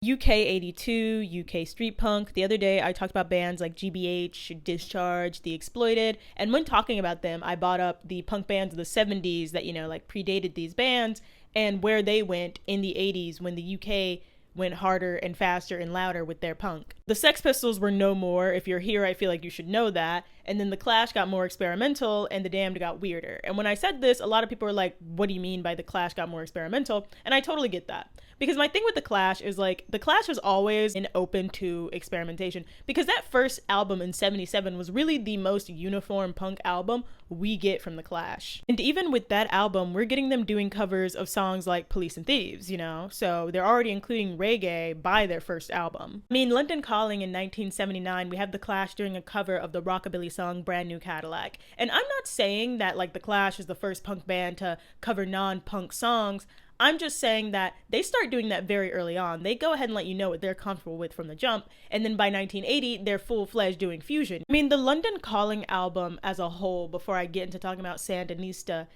UK82, UK Street Punk. The other day I talked about bands like GBH, Discharge, The Exploited, and when talking about them, I brought up the punk bands of the 70s that, like predated these bands and where they went in the 80s when the UK went harder and faster and louder with their punk. The Sex Pistols were no more. If you're here, I feel like you should know that. And then the Clash got more experimental and the Damned got weirder. And when I said this, a lot of people were like, what do you mean by the Clash got more experimental? And I totally get that. Because my thing with the Clash is like, the Clash was always open to experimentation. Because that first album in 77 was really the most uniform punk album we get from the Clash. And even with that album, we're getting them doing covers of songs like Police and Thieves, So they're already including reggae by their first album. I mean, London Calling in 1979, we have the Clash doing a cover of the rockabilly song Brand New Cadillac. And I'm not saying that like the Clash is the first punk band to cover non-punk songs. I'm just saying that they start doing that very early on. They go ahead and let you know what they're comfortable with from the jump. And then by 1980, they're full-fledged doing fusion. I mean, the London Calling album as a whole, before I get into talking about Sandinista,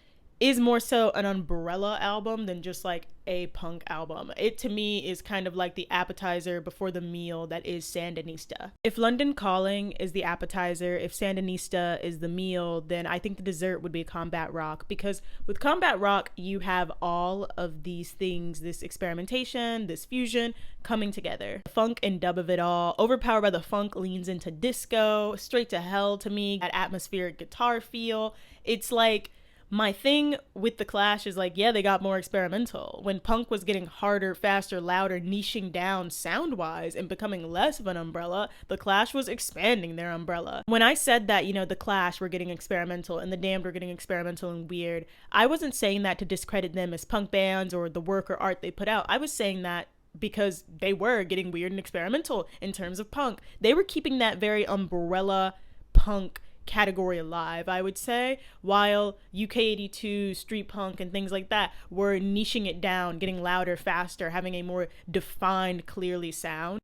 is more so an umbrella album than just like a punk album. It to me is kind of like the appetizer before the meal that is Sandinista. If London Calling is the appetizer, if Sandinista is the meal, then I think the dessert would be Combat Rock, because with Combat Rock you have all of these things, this experimentation, this fusion coming together. The funk and dub of it all, overpowered by the funk, leans into disco, Straight to Hell to me, that atmospheric guitar feel. It's like, my thing with the Clash is like, yeah, they got more experimental. When punk was getting harder, faster, louder, niching down sound-wise and becoming less of an umbrella, the Clash was expanding their umbrella. When I said that, the Clash were getting experimental and the Damned were getting experimental and weird, I wasn't saying that to discredit them as punk bands or the work or art they put out. I was saying that because they were getting weird and experimental in terms of punk. They were keeping that very umbrella punk category alive, I would say, while UK82, street punk, and things like that were niching it down, getting louder, faster, having a more defined, clearly sound.